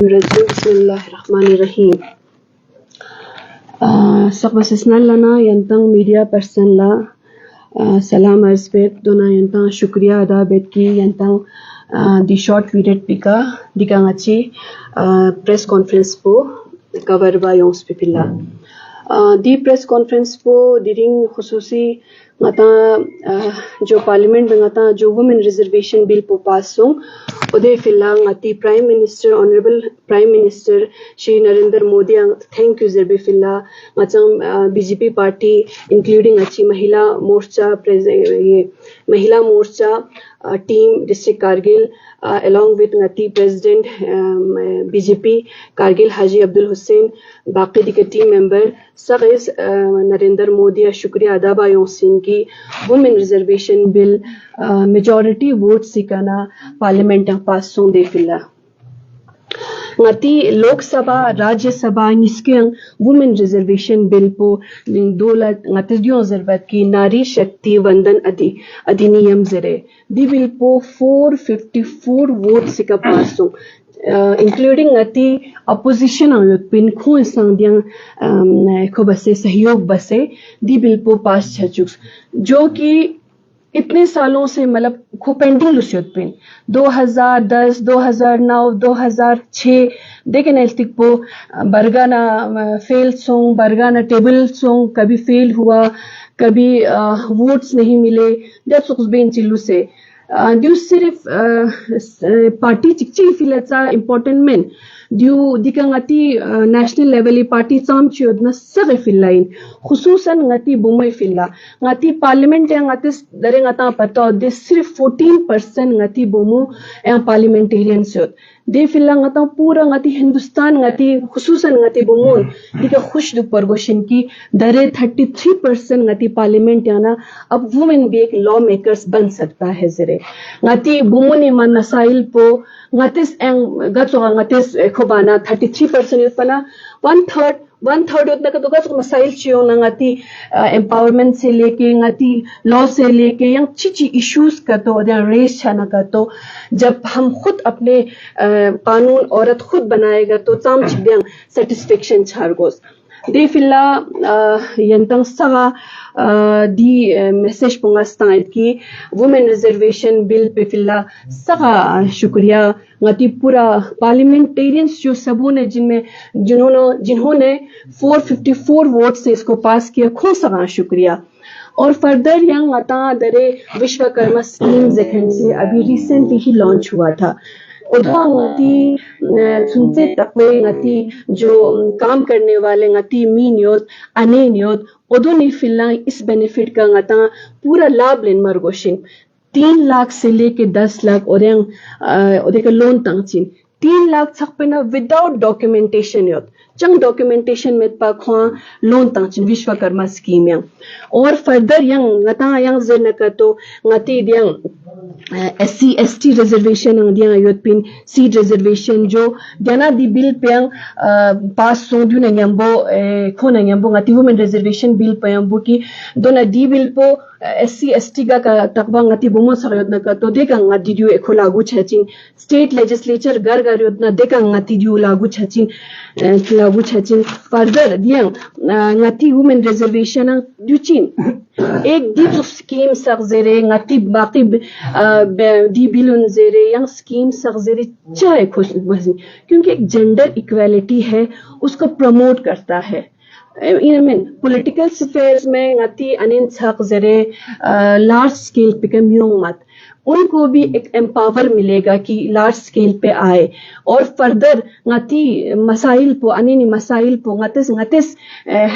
الرجيم بسم الله الرحمن الرحيم. سقبسنا لنا ينتن media person لا سلام عرض بیت دونا ینتان شکریہ ادا بیت کی ینتان دی شارٹ پیریڈ پکا دیکھا اچھی پریس کانفرنس پو کور با یونس پی پلا دی پریس کانفرنس پو دیرنگ خصوصی ngata جو پارلیمنٹ ngata جو وومن ریزرویشن بل پو پاس ہوں ادے فلا ngati prime minister honourable prime minister Shri Narendra Modi thank you زربی فلا ngata B J P party including اچھی مہیلا مورچہ یہ Mahila Morcha team district Kargil along with ngati president B J P Kargil Haji Abdul Hussain باقی دیگر ٹیم ممبر سغیز نریندر مودی شکریہ ادا با یونسین کی women reservation bill majority vote سکنا پارلیمنٹ پاس سون دے فلا ngati Lok Sabha Rajya Sabha نسکن women reservation bill پو دولت ngati دیوں ضرورت کی ناری شکتی وندن ادھینیم زرے دی بل پو 454 ووٹ سکا پاس ہوں انکلوڈنگ ngati اپوزیشن آیوت پن کھون ساندیاں کھو بسے سہیوگ بسے دی بل پو پاس چھچوک جو کہ اتنے سالوں سے مطلب کھو پینڈنگ لسیوت پن 2010 2009 2006 دیکھیں نلتک پو برگانا فیل سونگ برگانا ٹیبل سونگ کبھی فیل ہوا کبھی ووٹس نہیں ملے دیٹ سوکس بین چلو سے دیو صرف پارٹی چکچی فیلتا امپورٹنٹ من دیو دیکھا ngati نیشنل لیولی پارٹی چام چیودنا سغی فیلائن خصوصاً ngati بومے فیلا ngati پارلیمنٹ ngati درے ngata پتا دے صرف 14% ngati بومو پارلیمنٹیرین سیود دے فیلا ngata پورا ngati ہندوستان ngati خصوصاً ngati بومون دیکھا خوش دو پرگوشن کی درے 33% ngati پارلیمنٹ یانا اب وومن بھی ایک لا میکرز بن سکتا ہے زرے ngati بومونی من مسائل پو ngatis ngatis khobana 33% pala one third utna ka to gas masail chiyo na ngati empowerment se leke ngati law se leke yang chichi issues ka to ya raise chana ka to jab hum khud apne qanun aurat khud banayega to tam chidang satisfaction chargos دے فلا ینتنگ سغا the message پنگستان کی women reservation بل پہ فلا سغا شکریہ ngati پورا parliamentarians جو سبوں نے جنہوں نے 454 ووٹ سے اس کو پاس کیا کھو سغا شکریہ اور فردر ینگ ngata درے وشوکرما اسکیم زیکھن سے ابھی ریسنٹلی ہی لانچ ہوا تھا ادھا ngati سنتے تقوی ngati جو کام کرنے والے ngati مین یوت انین یوت ادھو نے فیلا اس بینیفٹ کا ngata پورا لابھ لین مرگوشن 3 لاکھ سے لے کے 10 لاکھ اور لون تنگچین 3 لاکھ تک پہ نا وداؤٹ ڈاکیومنٹیشن یوت چنگ ڈاکیومنٹیشن میں پاک ہوا لون تنگچین وشوکرما اسکیم ینگ اور فردر ینگ ngata ینگ زرنکا تو ngati دیاں SC/ST ریزرویشن دیاں یوت پین سیٹ ریزرویشن جو دیانا دی بل پیاں پاس سون دیو ننگیمبو کھو ننگیمبو ngati وومن ریزرویشن بل پیاں کی دونا دی بل پو SC/ST کا تقبہ ngati بومو سغیودنا کا تو دیکھا ngati دیو ایکھو لاگو چھچین اسٹیٹ لیجسلیچر گر یودنا دیکھا ngati دیو لاگو چھچین فردر دیاں ngati وومن ریزرویشن دیو چین ایک دی تو سکیم سغ زیرے ngati باقی دی بلون زیرے یا سکیم سغ زیرے چاہے خوش کیونکہ ایک جنڈر ایکویلٹی ہے اس کو پروموٹ کرتا ہے پولیٹیکل افیئرز میں ngati انین سغ زیرے لارج سکیل پہ کمیوں مت ان کو بھی ایک امپاور ملے گا کہ لارج سکیل پہ آئے اور فردر ngati مسائل پو انینی مسائل پو ngtis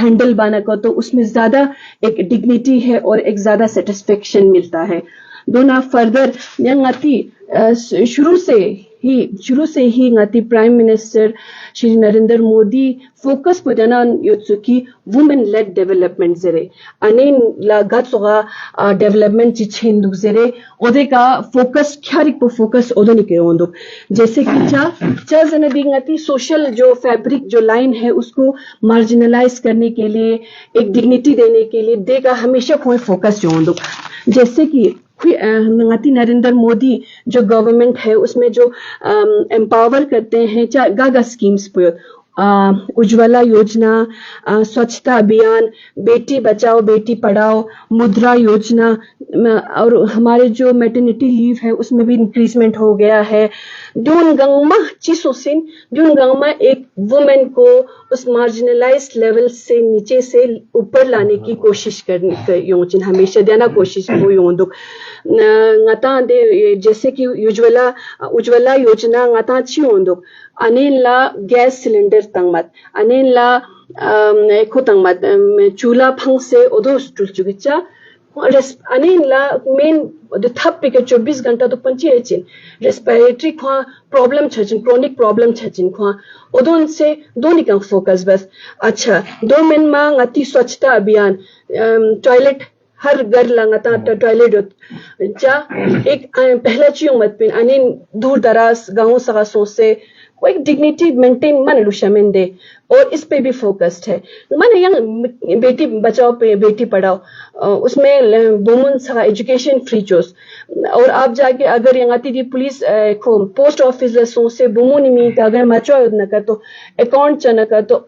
ہینڈل بانا کو تو اس میں زیادہ ایک ڈگنیٹی ہے اور ایک زیادہ سیٹسفیکشن ملتا ہے دونا فردر ngati شروع سے ہی ngati prime minister Shri Narendra Modi focus پہ جنا یوتسکی وومن لیڈ ڈیولپمنٹ زرے انین لاگت سغا ڈیولپمنٹ چیندو زرے اودے کا فوکس کھارک پہ فوکس اودے نکے ہوندو جیسے کہ چا زندگی ngati سوشل جو فیبرک جو لائن ہے اس کو مارجنلائز کرنے کے لیے ایک ڈگنیٹی دینے کے لیے دے کا ہمیشہ کوئی فوکس جو ہوندو जैसे कि नरेंद्र मोदी जो गवर्नमेंट है उसमें जो एम्पावर करते हैं गागा स्कीम्स पे उज्ज्वला योजना, स्वच्छता अभियान, बेटी बचाओ बेटी पढ़ाओ, मुद्रा योजना, और हमारे जो मैटरनिटी लीव है उसमें भी इंक्रीजमेंट हो गया है. ड्यूनगंगमा चिसोसिन ड्यूनगंगमा एक वुमेन को उस मार्जिनलाइज्ड लेवल से नीचे से ऊपर लाने की कोशिश करनी योचिन हमेशा देना कोशिश हो योंदुक ngata de जैसे कि उज्ज्वला योजना ngata chi onduk anin la gas cylinder tangmat anin la ko tangmat chula phang se odo stul chugicha anin la main the thap pe 24 घंटा तो पंची है रेस्पिरेटरी खा प्रॉब्लम छचिन क्रोनिक प्रॉब्लम छचिन खा ओदोन से दो निकंग फोकस बस. अच्छा 2 मिनट मा ngati स्वच्छता अभियान टॉयलेट हर घर लगाता टॉयलेट जा एक पहला चीज मत पिन अनिन दूर दराज गांवों सगासों से वो एक डिग्निटी मेंटेन मन लुशमें दे और इस पे भी फोकस्ड है. मैंने यंग बेटी बचाओ पे बेटी पढ़ाओ उसमें वुमेन सा एजुकेशन फ्री चोस और आप जाके अगर यहाँ दी पुलिस को पोस्ट ऑफिस से वुमेन में अगर मचो न कर तो अकाउंट च न कर तो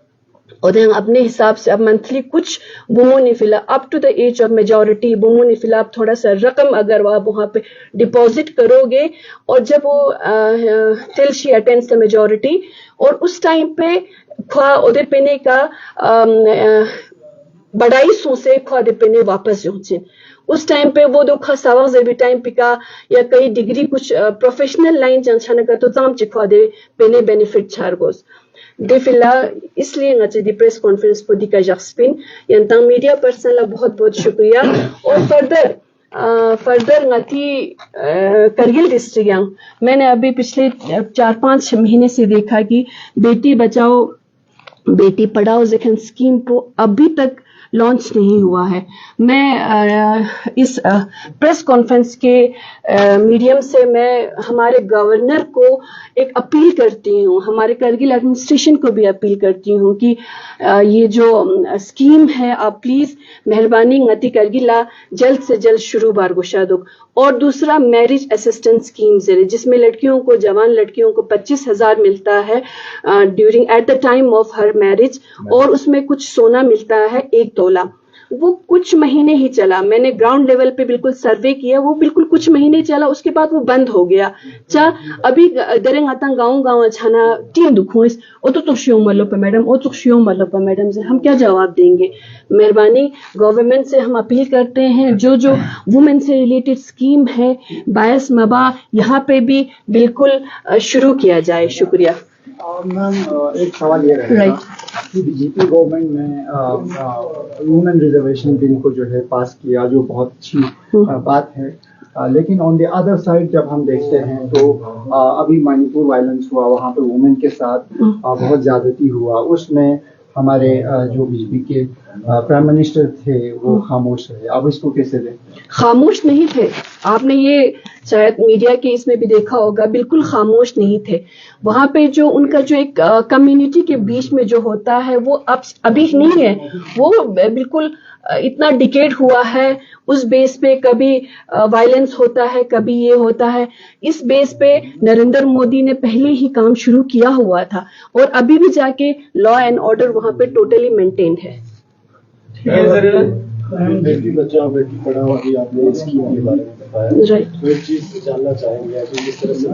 और अपने हिसाब से अब मंथली कुछ वुमेन फिला up to the age of majority women फिला आप थोड़ा सा रकम अगर आप वहाँ पे डिपॉजिट करोगे और जब वो till she attends the majority और उस टाइम पे ख्वा उधर पेने का बड़ाई सो से ख्वा दे पेने वापस जोचिन उस टाइम पे वो दुखा सावा जेबी टाइम पिका या कई डिग्री कुछ प्रोफेशनल लाइन जंछन का तो ताम चिखवा दे पेने बेनिफिट छारगोस देफिला इसलिए ngati di press conference को दिका जक्सपिन यंता मीडिया पर्सन ला बहुत बहुत शुक्रिया. और फर्दर ngati करगिल डिस्ट्रिक्ट यांग मैंने अभी पिछले 4-5 महीने से देखा कि बेटी बचाओ बेटी पढ़ाओ जखन स्कीम को अभी तक लॉन्च नहीं हुआ है. मैं इस प्रेस कॉन्फ्रेंस के मीडियम से मैं हमारे गवर्नर को एक अपील करती हूँ, हमारे करगिल एडमिनिस्ट्रेशन को भी अपील करती हूँ कि ये जो स्कीम है आप प्लीज मेहरबानी ngati करगिला जल्द से जल्द शुरू बारगोशा दो. और दूसरा मैरिज असिस्टेंस स्कीम जिसमें लड़कियों को जवान लड़कियों को 25,000 मिलता है during at the time of her marriage और उसमें कुछ सोना मिलता है 1 तोला. वो कुछ महीने ही चला, मैंने ग्राउंड लेवल पे बिल्कुल सर्वे किया, वो बिल्कुल कुछ महीने चला, उसके बाद वो बंद हो गया. अभी दरेंग आता गाँव छाना 3 दुखों तो शियो मल्लो पे मैडम ओ तो शियो मल्लो पे मैडम से हम क्या जवाब देंगे. मेहरबानी गवर्नमेंट से हम अपील करते हैं जो वुमेन से रिलेटेड स्कीम है बायस मबा यहाँ पे भी बिल्कुल शुरू किया जाए. शुक्रिया. मैम एक सवाल ये रहेगा कि बीजेपी गवर्नमेंट ने वुमेन रिजर्वेशन बिल को जो है पास किया जो बहुत अच्छी बात है, लेकिन ऑन द अदर साइड जब हम देखते हैं तो अभी मणिपुर वायलेंस हुआ, वहाँ पे वुमेन के साथ बहुत ज्यादती हुआ, उसमें हमारे जो बीजेपी के प्राइम मिनिस्टर थे वो खामोश रहे. अब इसको कैसे दें? खामोश नहीं थे, आपने ये शायद मीडिया के इसमें भी देखा होगा, बिल्कुल खामोश नहीं थे. वहां पे जो उनका जो एक कम्युनिटी के बीच में जो होता है वो अब अभी नहीं है, वो बिल्कुल इतना डिकेड हुआ है. उस बेस पे कभी वायलेंस होता है, कभी ये होता है. इस बेस पे नरेंद्र मोदी ने पहले ही काम शुरू किया हुआ था और अभी भी जाके लॉ एंड ऑर्डर वहां पे टोटली मेंटेन्ड है. बेटी बचाओ बेटी पढ़ाओ अभी आपने स्कीम के बारे में बताया, तो एक चीज जानना चाहेंगे कि जिस तरह से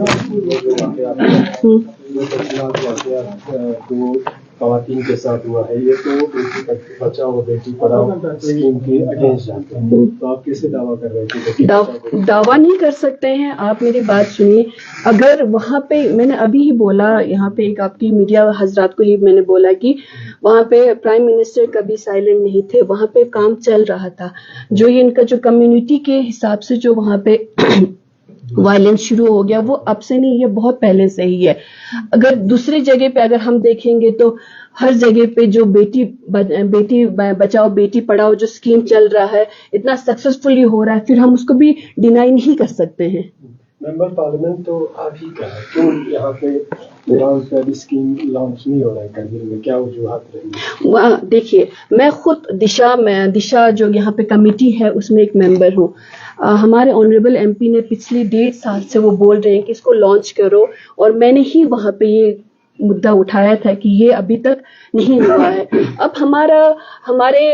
तो खवातीन के साथ हुआ है, ये तो बेटी बचाओ बेटी पढ़ाओ स्कीम के अगेंस्ट जाते हैं, तो आप कैसे दावा कर रहे थे? दावा नहीं कर सकते हैं. आप मेरी बात सुनिए, अगर वहां पे मैंने अभी ही बोला, यहाँ पे एक आपकी मीडिया हजरात को ही मैंने बोला कि वहां पे प्राइम मिनिस्टर कभी साइलेंट नहीं थे, वहां पे काम चल रहा था. जो ये इनका जो कम्युनिटी के हिसाब से जो वहां पे वायलेंस शुरू हो गया वो अब से नहीं, ये बहुत पहले से ही है. अगर दूसरी जगह पे अगर हम देखेंगे तो हर जगह पे जो बेटी बचाओ बेटी पढ़ाओ जो स्कीम चल रहा है इतना सक्सेसफुली हो रहा है, फिर हम उसको भी डिनाई नहीं कर सकते हैं. मेंबर पार्लियामेंट तो आप ही का है, क्यों यहाँ पे विदाउट का स्कीम लॉन्च नहीं हो रहा है करगिल में, क्या वजूहत रही? देखिए, मैं खुद दिशा जो यहाँ पे कमेटी है उसमें एक मेंबर हूँ। हमारे ऑनरेबल एमपी ने पिछले 1.5 साल से वो बोल रहे हैं कि इसको लॉन्च करो, और मैंने ही वहाँ पे ये मुद्दा उठाया था कि ये अभी तक नहीं हुआ है। अब हमारे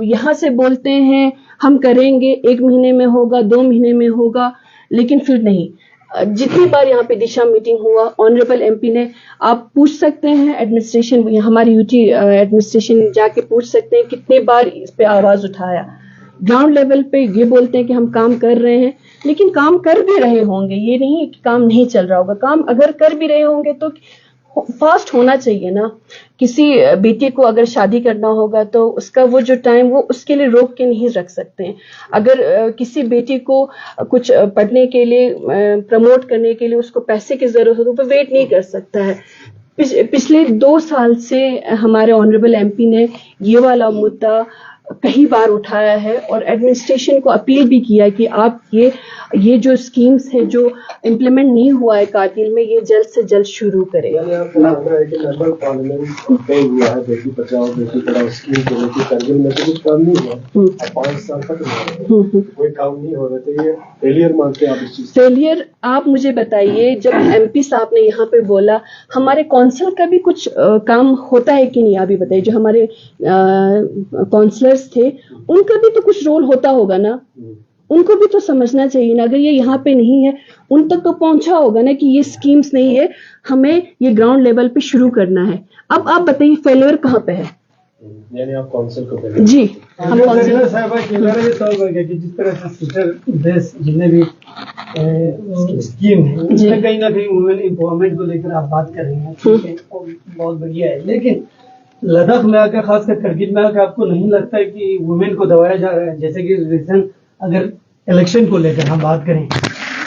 यहाँ से बोलते हैं हम करेंगे, 1 महीने में होगा, 2 महीने में होगा, लेकिन फिर नहीं। जितनी बार यहाँ पे दिशा मीटिंग हुआ, ऑनरेबल एमपी ने, आप पूछ सकते हैं एडमिनिस्ट्रेशन, हमारी यूटी एडमिनिस्ट्रेशन जाके पूछ सकते हैं कितने बार इस पे आवाज उठाया। ग्राउंड लेवल पे ये बोलते हैं कि हम काम कर रहे हैं, लेकिन काम कर भी रहे होंगे, ये नहीं है कि काम नहीं चल रहा होगा। काम अगर कर भी रहे होंगे तो फास्ट होना चाहिए ना। किसी बेटे को अगर शादी करना होगा तो उसका वो जो टाइम, वो उसके लिए रोक के नहीं रख सकते हैं। अगर किसी बेटी को कुछ पढ़ने के लिए, प्रमोट करने के लिए उसको पैसे की जरूरत हो तो वो वेट नहीं कर सकता है। पिछले 2 साल से हमारे ऑनरेबल एमपी ने ये वाला मुद्दा कई बार उठाया है, और एडमिनिस्ट्रेशन को अपील भी किया कि आप ये जो स्कीम्स है जो इम्प्लीमेंट नहीं हुआ है कारगिल में, ये जल्द से जल्द शुरू करें। यानी आपको लग रहा है कि मेंबर पार्लियामेंट फेल हुआ है बेटी बचाओ बेटी पढ़ाओ स्कीम को लेकर? करगिल में तो कुछ काम नहीं हुआ, 5 साल तक कोई काम नहीं हो रहा, तो ये फेलियर मानते हैं आप इस चीज? फेलियर, आप मुझे बताइए, जब एमपी साहब ने यहाँ पे बोला, हमारे कौंसिल का भी कुछ काम होता है कि नहीं? आप भी बताइए, जो हमारे कौंसलर्स थे उनका भी तो कुछ रोल होता होगा ना, उनको भी तो समझना चाहिए ना। अगर ये यहाँ पे नहीं है, उन तक तो पहुंचा होगा ना कि ये स्कीम्स नहीं है, हमें ये ग्राउंड लेवल पे शुरू करना है। अब आप बताइए फेलियर कहाँ पे है? यानी आप काउंसिल को जी, हम काउंसिल साहब कि जिस तरह से सिस्टर देश जितने भी स्कीम है उसमें कहीं ना कहीं वुमेन एम्पावरमेंट को लेकर आप बात कर रही हैं, ठीक है, बहुत बढ़िया है। लेकिन लद्दाख में आकर, खासकर करगिल में आकर, आपको नहीं लगता है कि वुमेन को दबाया जा रहा है? जैसे कि रीजन, अगर इलेक्शन को लेकर हम बात करें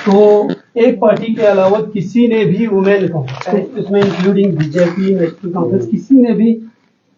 तो एक पार्टी के अलावा किसी ने भी वुमेन को, उसमें इंक्लूडिंग बीजेपी, नेशनल कांग्रेस, किसी ने भी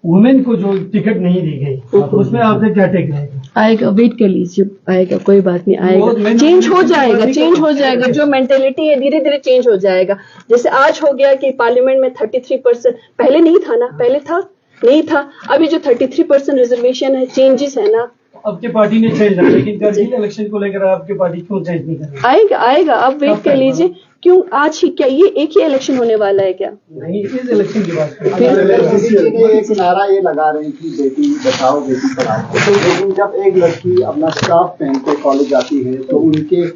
वुमेन को जो टिकट नहीं दी गई, तो उसमें आपने क्या टेक रहेगा? आएगा, वेट कर लीजिए, आएगा, कोई बात नहीं, आएगा, चेंज हो जाएगा। जो मेंटेलिटी है धीरे धीरे चेंज हो जाएगा। जैसे आज हो गया कि पार्लियामेंट में 33%, पहले नहीं था ना, पहले था नहीं था, अभी जो 33% रिजर्वेशन है, चेंजेस है ना। आपकी पार्टी ने चेंज किया, लेकिन करगिल इलेक्शन को लेकर आपकी पार्टी क्यों चेंज नहीं कर रही? आएगा, आप वेट कर लीजिए। क्यों आज ही, क्या ये एक ही इलेक्शन होने वाला है क्या? नहीं, इस इलेक्शन की बात एक नारा ये लगा रहे हैं कि बेटी बचाओ बेटी पढ़ाओ, लेकिन जब एक लड़की अपना स्कार्फ पहन के कॉलेज जाती है तो उनके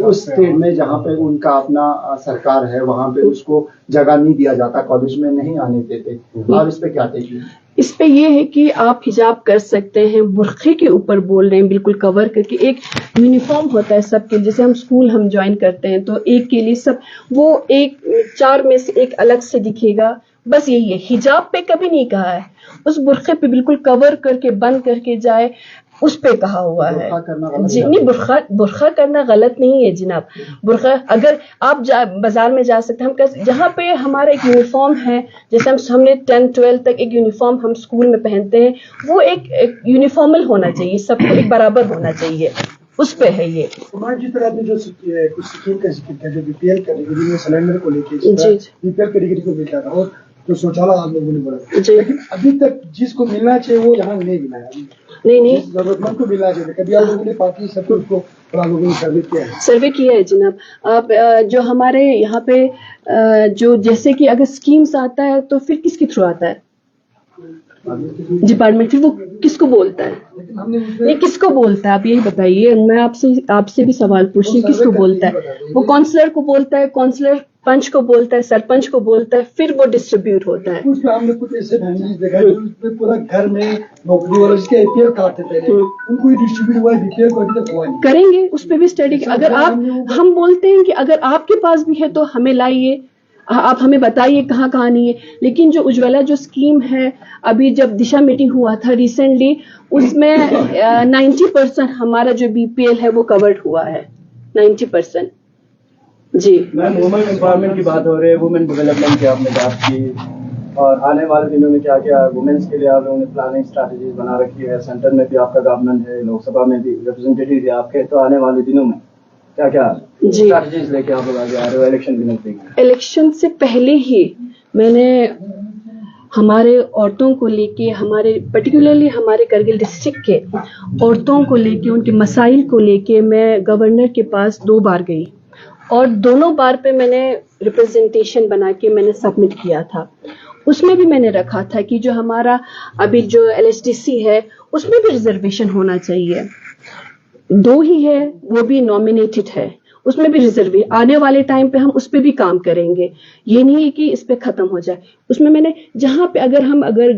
उस स्टेट में जहाँ पे उनका अपना सरकार है वहाँ पे उसको जगह नहीं दिया जाता, कॉलेज में नहीं आने देते। और इस पे क्या टेक? इस पे ये है कि आप हिजाब कर सकते हैं, बुर्खे के ऊपर बोल रहे हैं, बिल्कुल कवर करके। एक यूनिफॉर्म होता है सबके, जैसे हम स्कूल हम ज्वाइन करते हैं तो एक के लिए सब, वो एक 4 में से एक अलग से दिखेगा, बस यही है। हिजाब पे कभी नहीं कहा है, उस बुर्खे पे बिल्कुल कवर करके बंद करके जाए, उस पे कहा हुआ है जी। नहीं, बुर्खा करना गलत नहीं है जनाब। बुर्खा अगर आप बाजार में जा सकते हैं, हम जहाँ पे हमारा एक यूनिफॉर्म है, जैसे हमने 10-12 तक एक यूनिफॉर्म हम स्कूल में पहनते हैं, वो एक यूनिफॉर्मल होना चाहिए, सबको एक बराबर होना चाहिए, उस पे है ये। कुमार जी, तरह आपने जो कुछ स्कीम का जिक्र किया, जो बीपीएल कैटेगरी में सिलेंडर को लेके, बीपीएल कैटेगरी को मिलता था, और जो शौचालय आप लोगों ने बोला, लेकिन अभी तक जिसको मिलना चाहिए वो यहाँ नहीं मिला है। नहीं, जरूरतमंद को मिलना चाहिए। कभी आप लोगों ने पार्टी सब उसको लोगों ने सर्वे किया है जनाब। आप जो हमारे यहाँ पे जो जैसे कि अगर स्कीम्स आता है तो फिर किसके थ्रू आता है? डिपार्टमेंट, फिर वो किसको बोलता है? नहीं, किसको बोलता है आप यही बताइए। मैं आपसे भी सवाल पूछ रही हूँ, किसको बोलता है? वो काउंसलर को बोलता है, काउंसलर पंच को बोलता है, सरपंच को बोलता है, फिर वो डिस्ट्रीब्यूट होता है। हमने कुछ ऐसे फैमिली देखा है जिसमें पूरा घर में नौकरी वाले जिसके एपीएल कार्ड थे पहले, उनको ही डिस्ट्रीब्यूट हुआ है, बीपीएल को अभी तक हुआ नहीं। करेंगे, उस पर भी स्टडी। अगर हम बोलते हैं कि अगर आपके पास भी है तो हमें लाइए, आप हमें बताइए कहाँ कहाँ नहीं है। लेकिन जो उज्ज्वला जो स्कीम है, अभी जब दिशा मीटिंग हुआ था रिसेंटली, उसमें 90% हमारा जो बीपीएल है वो कवर्ड हुआ है, 90%। जी मैम, वुमेन एम्पावरमेंट की बात हो रही है, वुमेन डेवलपमेंट की आपने बात की, और आने वाले दिनों में क्या क्या वुमेन्स के लिए आप लोगों ने प्लानिंग स्ट्रैटेजीज बना रखी है? सेंटर में भी आपका गवर्नमेंट है, लोकसभा में भी रिप्रेजेंटेटिव है आपके, तो आने वाले दिनों में کیا کیا جی اسٹریٹجیز لے کے آپ لوگ آگے آ رہے ہو الیکشن بھی نزدیک ہے؟ الیکشن سے پہلے ہی میں نے ہمارے عورتوں کو لے کے, ہمارے پرٹیکولرلی ہمارے کرگل ڈسٹرکٹ کے عورتوں کو لے کے, ان کے مسائل کو لے کے میں گورنر کے پاس 2 بار گئی, اور دونوں بار پہ میں نے ریپرزنٹیشن بنا کے میں نے سبمٹ کیا تھا. اس میں بھی میں نے رکھا تھا کہ جو ہمارا ابھی جو LHDC ہے اس میں بھی ریزرویشن ہونا چاہیے. 2 ہی ہے, وہ بھی نامینیٹڈ ہے, اس میں بھی ریزرویشن آنے والے ٹائم پہ ہم اس پہ بھی کام کریں گے. یہ نہیں ہے کہ اس پہ ختم ہو جائے. اس میں نے جہاں پہ اگر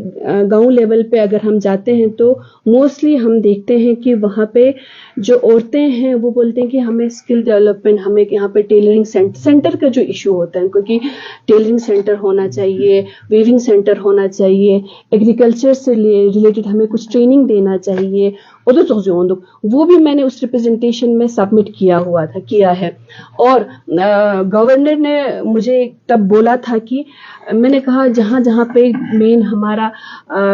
گاؤں لیول پہ اگر ہم جاتے ہیں تو موسٹلی ہم دیکھتے ہیں کہ وہاں پہ جو عورتیں ہیں وہ بولتے ہیں کہ ہمیں اسکل ڈیولپمنٹ, ہمیں یہاں پہ ٹیلرنگ سینٹر کا جو ایشو ہوتا ہے, کیونکہ ٹیلرنگ سینٹر ہونا چاہیے, ویونگ سینٹر ہونا چاہیے, ایگریکلچر سے ریلیٹڈ ہمیں کچھ ٹریننگ دینا چاہیے. وہ بھی میں نے اس ریپرزنٹیشن میں سبمٹ کیا ہے. اور گورنر نے مجھے تب بولا تھا کہ میں نے کہا جہاں جہاں پہ مین ہمارا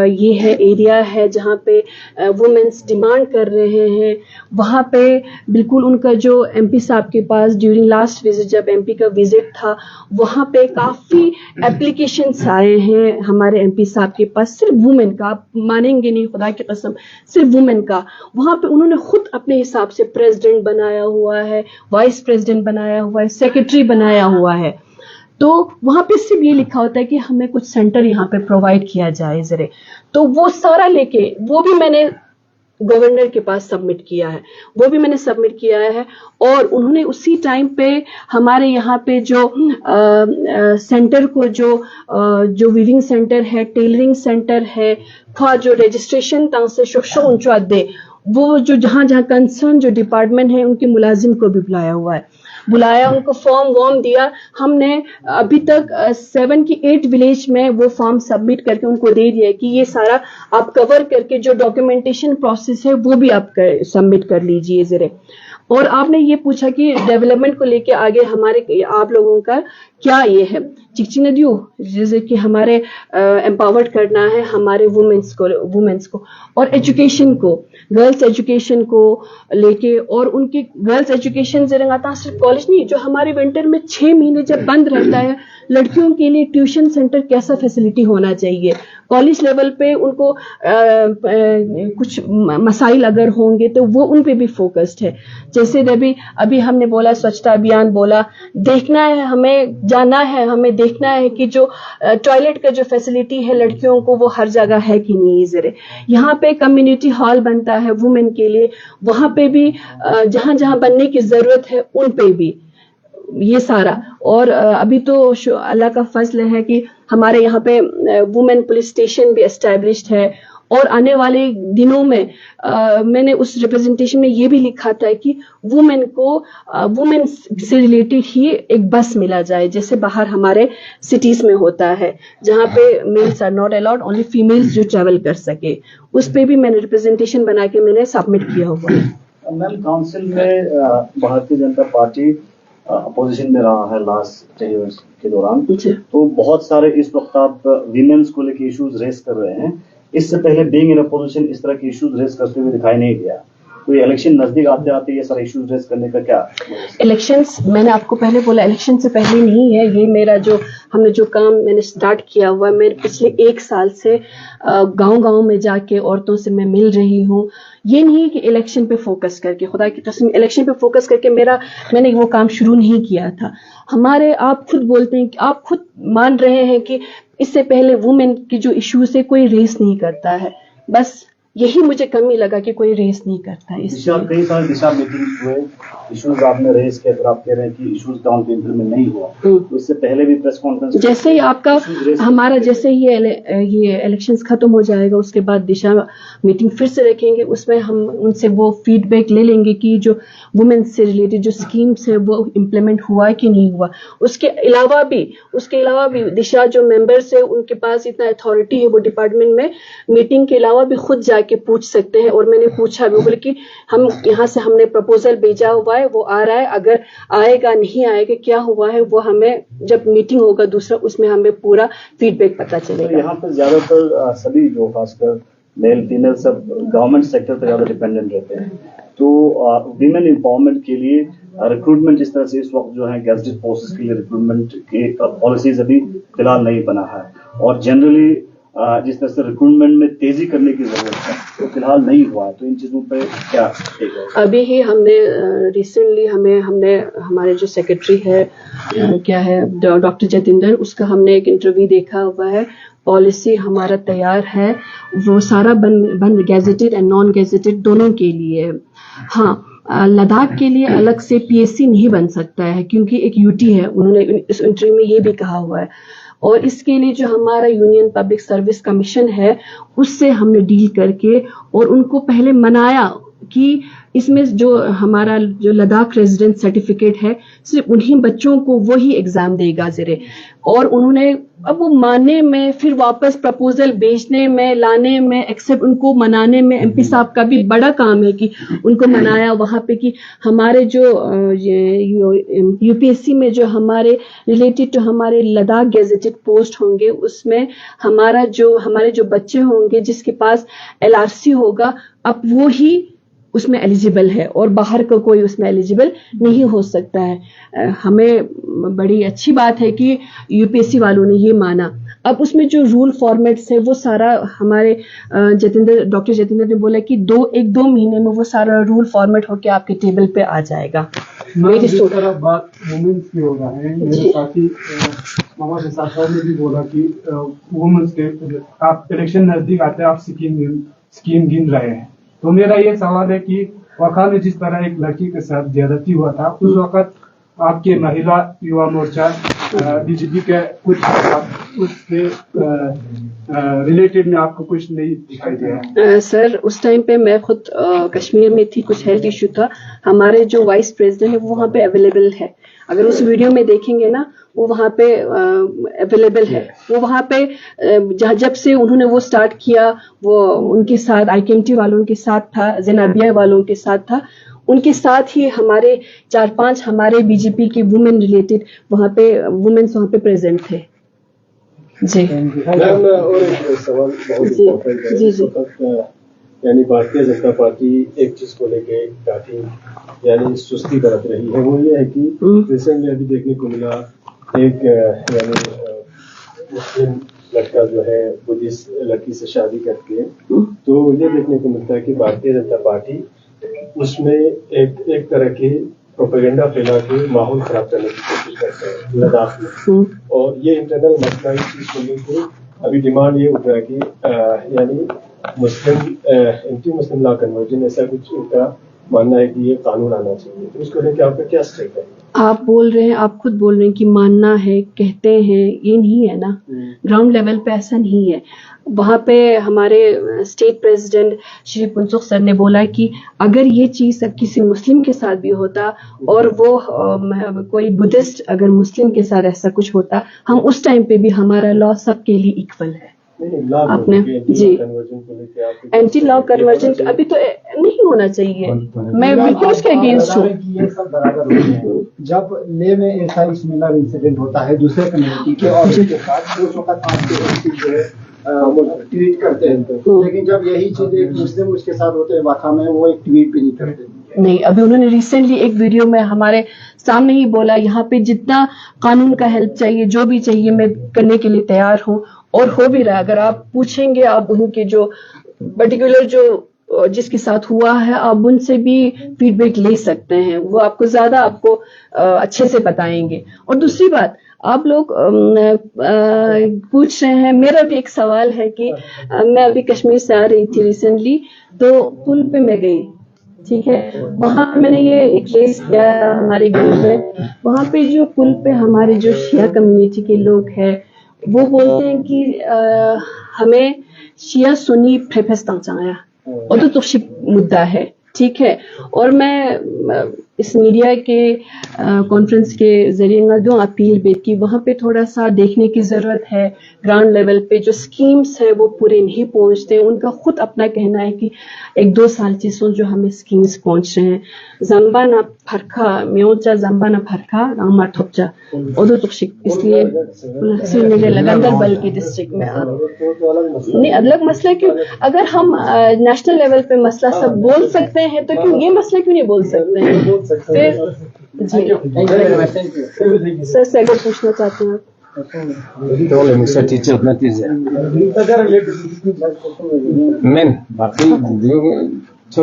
یہ ہے ایریا ہے جہاں پہ وومنس ڈیمانڈ کر رہے ہیں, وہاں پہ بالکل ان کا جو MP صاحب کے پاس ڈیورنگ لاسٹ وزٹ, جب MP کا وزٹ تھا, وہاں پہ کافی اپلیکیشنس آئے ہیں ہمارے MP صاحب کے پاس, صرف وومن کا, آپ مانیں گے نہیں خدا کی قسم, صرف وومن کا. وہاں پہ انہوں نے خود اپنے حساب سے پریزیڈنٹ بنایا ہوا ہے, وائس پریزیڈنٹ بنایا ہوا ہے, سیکرٹری بنایا ہوا ہے. تو وہاں پہ صرف یہ لکھا ہوتا ہے کہ ہمیں کچھ سینٹر یہاں پہ پرووائڈ کیا جائے ذرے. تو وہ سارا لے کے وہ بھی میں نے گورنر کے پاس سبمٹ کیا ہے. اور انہوں نے اسی ٹائم پہ ہمارے یہاں پہ جو سینٹر کو جو ویونگ سینٹر ہے, ٹیلرنگ سینٹر ہے, خواہ جو رجسٹریشن تاں سے شوشو انچو دے, وہ جو جہاں جہاں کنسرن جو ڈپارٹمنٹ ہے ان کے ملازم کو بھی بلایا, ان کو فارم وارم دیا. ہم نے ابھی تک 7 کی 8 ولیج میں وہ فارم سبمٹ کر کے ان کو دے دیا کہ یہ سارا آپ کور کر کے جو ڈاکیومنٹیشن پروسیس ہے وہ بھی آپ سبمٹ کر لیجئے ذرا. اور آپ نے یہ پوچھا کہ ڈیولپمنٹ کو لے کے آگے ہمارے آپ لوگوں کا کیا یہ ہے. چکچی ندیو جیسے کہ ہمارے امپاورڈ کرنا ہے ہمارے وومنس کو اور ایجوکیشن کو, گرلس ایجوکیشن کو لے کے, اور ان کی گرلس ایجوکیشن سے رنگاتا صرف کالج نہیں, جو ہمارے ونٹر میں 6 مہینے جب بند رہتا ہے, لڑکیوں کے لیے ٹیوشن سینٹر کیسا فیسلٹی ہونا چاہیے. کالج لیول پہ ان کو کچھ مسائل اگر ہوں گے تو وہ ان پہ بھی فوکسڈ ہے. جیسے ابھی ہم نے بولا سوچھتا ابھیان بولا, دیکھنا ہے ہمیں, جانا ہے ہمیں, دیکھنا ہے کہ جو ٹوائلٹ کا جو فیسلٹی ہے لڑکیوں کو وہ ہر جگہ ہے کہ نہیں. ذرا یہاں پہ کمیونٹی ہال بنتا ہے وومن کے لیے, وہاں پہ بھی جہاں جہاں بننے کی ضرورت ہے ان پہ بھی یہ سارا. اور ابھی تو اللہ کا فضل ہے کہ ہمارے یہاں پہ وومن پولیس اسٹیشن بھی اسٹیبلشڈ ہے. اور آنے والے دنوں میں میں نے اس ریپرزنٹیشن میں یہ بھی لکھا تھا کہ وومن سے ریلیٹڈ ہی ایک بس ملا جائے, جیسے باہر ہمارے سٹیز میں ہوتا ہے جہاں پہ males are not allowed, only females جو ٹریول کر سکے. اس پہ بھی میں نے ریپرزنٹیشن بنا کے میں نے سبمٹ کیا ہوا ہے. میم کاؤنسل میں بھارتیہ جنتا پارٹی اپوزیشن میں رہا ہے لاسٹ 10 ایئرس کے دوران, تو بہت سارے اس وقت آپ ویمنس کو لے کے ایشوز ریز کر رہے ہیں. اس سے پہلے بینگ ان اپوزیشن اس طرح کے ایشوز ریز کرتے ہوئے دکھائی نہیں دیا. تو یہ الیکشن نزدیک آتے آتے یہ سارے ایشوز ریز کرنے کا کیا؟ الیکشنز میں نے آپ کو پہلے بولا الیکشن سے پہلے نہیں ہے یہ میرا جو ہم نے جو کام میں نے سٹارٹ کیا ہوا ہے. میں پچھلے 1 سال سے گاؤں میں جا کے عورتوں سے میں مل رہی ہوں. یہ نہیں کہ الیکشن پہ فوکس کر کے, خدا کی قسم الیکشن پہ فوکس کر کے میں نے وہ کام شروع نہیں کیا تھا. آپ خود بولتے ہیں کہ آپ خود مان رہے ہیں کہ اس سے پہلے وومن کی جو ایشو سے کوئی ریس نہیں کرتا ہے. بس یہی مجھے کمی لگا کہ کوئی ریس نہیں کرتا ہے. اس کئی سارے دشا میٹنگز ہوئے, ایشوز آپ نے ریز کیا, پھر آپ کہہ رہے ہیں کہ ایشوز ڈاؤن پہ امپلیمنٹ نہیں ہوا. اس سے پہلے بھی پریس کانفرنس جیسے ہی آپ کا ہمارا جیسے ہی یہ الیکشنز ختم ہو جائے گا اس کے بعد دشا میٹنگ پھر سے رکھیں گے. اس میں ہم ان سے وہ فیڈ بیک لے لیں گے کہ جو وومن سے ریلیٹڈ جو اسکیمس ہے وہ امپلیمنٹ ہوا کہ نہیں ہوا. اس کے علاوہ بھی دشا جو ممبرس ہیں ان کے پاس اتنا اتھارٹی ہے, وہ ڈپارٹمنٹ میں میٹنگ کے علاوہ بھی خود جا کے پوچھ سکتے ہیں. اور میں نے پوچھا بھی, بولے کہ ہم یہاں سے ہم نے پرپوزل بھیجا ہوا ہے, وہ آ رہا ہے, اگر آئے گا نہیں آئے گا کیا ہوا ہے وہ ہمیں جب میٹنگ ہوگا دوسرا اس میں ہمیں پورا فیڈ بیک پتہ چلے گا. یہاں پر زیادہ تر سبھی جو خاص کر मेल फीमेल सब गवर्नमेंट सेक्टर पर ज़्यादा डिपेंडेंट रहते हैं। तो वीमेन एम्पावरमेंट के लिए रिक्रूटमेंट जिस तरह से इस वक्त जो है गैजेटेड पोस्ट्स के लिए रिक्रूटमेंट की पॉलिसीज अभी फिलहाल नहीं बना है, और जनरली जिस तरह से रिक्रूटमेंट में तेजी करने की जरूरत है तो फिलहाल नहीं हुआ है। तो इन चीजों पे क्या take है? अभी ही हमने रिसेंटली हमने हमारे जो सेक्रेटरी है क्या है डॉक्टर जतिंदर, उसका हमने एक इंटरव्यू देखा हुआ है। पॉलिसी हमारा तैयार है, वो सारा बन गैजेटेड एंड नॉन गैजेटेड दोनों के लिए। हाँ, लद्दाख के लिए अलग से पीएससी नहीं बन सकता है क्योंकि एक यूटी है, उन्होंने इस इंटरव्यू में ये भी कहा हुआ है। और इसके लिए जो हमारा यूनियन पब्लिक सर्विस कमीशन है उससे हमने डील करके और उनको पहले मनाया कि इसमें जो हमारा जो लद्दाख रेजिडेंट सर्टिफिकेट है सिर्फ उन्हीं बच्चों को वही एग्जाम देगा ज़रे, और उन्होंने अब वो मानने में फिर वापस प्रपोजल भेजने में लाने में एक्सेप्ट उनको मनाने में एमपी साहब का भी बड़ा काम है कि उनको मनाया वहाँ पे कि हमारे जो यूपीएससी में जो हमारे रिलेटेड टू हमारे लद्दाख गेजेटेड पोस्ट होंगे उसमें हमारे जो बच्चे होंगे जिसके पास एलआरसी होगा अब वो ही उसमें एलिजिबल है और बाहर का कोई उसमें एलिजिबल नहीं हो सकता है। हमें बड़ी अच्छी बात है कि यूपीएससी वालों ने ये माना। अब उसमें जो रूल फॉर्मेट्स है वो सारा हमारे डॉक्टर जतिंदर ने बोला कि एक दो महीने में वो सारा रूल फॉर्मेट होके आपके टेबल पे आ जाएगा। मेरी तरफ बात वुमेन्स की हो रहा है, मेरे साथी मामा के साथ ने भी बोला कि वुमेन्स के आप इलेक्शन नजदीक आते हैं, आप स्कीम गिन रहे हैं। तो मेरा ये सवाल है कि वखा में जिस तरह एक लड़की के साथ ज्यादती हुआ था उस वक्त आपके महिला युवा मोर्चा बीजेपी के कुछ उससे रिलेटेड में आपको कुछ नहीं दिखाई दिया? सर उस टाइम पे मैं खुद कश्मीर में थी, कुछ हेल्थ इशू था। हमारे जो वाइस प्रेसिडेंट है वो वहाँ पे अवेलेबल है, अगर उस वीडियो में देखेंगे ना वो वहाँ पे अवेलेबल है। वो वहाँ पे जब से उन्होंने वो स्टार्ट किया वो उनके साथ आईकेएमटी वालों के साथ था, ज़ेनाबिया वालों के साथ था, उनके साथ ही हमारे 4-5 हमारे बीजेपी के वुमेन रिलेटेड वहाँ पे वुमेन्स वहाँ पे प्रेजेंट थे। जी और एक सवाल बहुत इम्पोर्टेंट है। जी यानी भारतीय जनता पार्टी एक चीज को लेके काफी यानी सुस्ती बरत रही है, वो ये है कि रिसेंटली अभी देखने को मिला एक यानी मुस्लिम लड़का जो है बुद्धिस्ट लड़की से शादी करके, तो ये देखने को मिलता है कि भारतीय जनता पार्टी उसमें एक तरह की प्रोपेगेंडा फैला के माहौल खराब करने की कोशिश करते हैं लद्दाख में। और ये इंटरनल मसला इस चीज को लेकर अभी डिमांड ये उठ रहा है कि यानी मुस्लिम एंटी मुस्लिम लॉ कन्वर्जन ऐसा कुछ उनका मानना है कि ये कानून आना चाहिए। तो इसको लेकर आपका क्या स्टेक है? आप बोल रहे हैं, आप खुद बोल रहे हैं कि मानना है, कहते हैं, ये नहीं है ना, ग्राउंड लेवल पे ऐसा नहीं है। वहाँ पे हमारे स्टेट प्रेसिडेंट श्री पुंसुक सर ने बोला कि अगर ये चीज़ किसी मुस्लिम के साथ भी होता और वो कोई बुद्धिस्ट अगर मुस्लिम के साथ ऐसा कुछ होता, हम उस टाइम पे भी हमारा लॉ सबके लिए इक्वल है। आपने जी एंटी लॉ कन्वर्जन अभी तो नहीं होना चाहिए, मैं बिल्कुल उसके अगेंस्ट हूँ। ये सब बराबर होते हैं। जब ले में ऐसा सिमिलर इंसिडेंट होता है दूसरे कम्युनिटी के और उसके साथ उस वक्त आपके जो है ट्वीट करते हैं, लेकिन जब यही चीज एक मुस्लिम उसके साथ होते हैं वाक़ा में वो एक ट्वीट भी नहीं करते। नहीं, अभी उन्होंने रिसेंटली एक वीडियो में हमारे सामने ही बोला यहाँ पे जितना कानून का हेल्प चाहिए जो भी चाहिए मैं करने के लिए तैयार हूँ, और हो भी रहा है। अगर आप पूछेंगे आप उनके जो पर्टिकुलर जो जिसके साथ हुआ है आप उनसे भी फीडबैक ले सकते हैं, वो आपको ज्यादा आपको अच्छे से बताएंगे। और दूसरी बात आप लोग पूछ रहे हैं, मेरा भी एक सवाल है कि मैं अभी कश्मीर से आ रही थी रिसेंटली, तो पुल पे मैं गई, ठीक है, वहां मैंने ये एक केस किया हमारे गांव में। वहां पे जो पुल पे हमारे जो शिया कम्युनिटी के लोग हैं वो बोलते हैं कि हमें शिया सुन्नी फेफस तंचाया और तो मुद्दा है, ठीक है। और मैं اس میڈیا کے کانفرنس کے ذریعے جو اپیل بیت کی وہاں پہ تھوڑا سا دیکھنے کی ضرورت ہے. گراؤنڈ لیول پہ جو اسکیمس ہے وہ پورے نہیں پہنچتے. ان کا خود اپنا کہنا ہے کہ 1-2 سال سے جو ہمیں اسکیمس پہنچ رہے ہیں. زمبانا پھرکھا میونچا زمبانا پھرکھا راما تھوپچا ادو تخشک, اس لیے لگندر بلکہ ڈسٹرکٹ میں نہیں الگ مسئلہ. کیوں اگر ہم نیشنل لیول پہ مسئلہ سب بول سکتے ہیں تو کیوں یہ مسئلہ کیوں نہیں بول سکتے ہیں؟ پھر جی سر سے اگر پوچھنا چاہتے ہیں Men, bakit, so,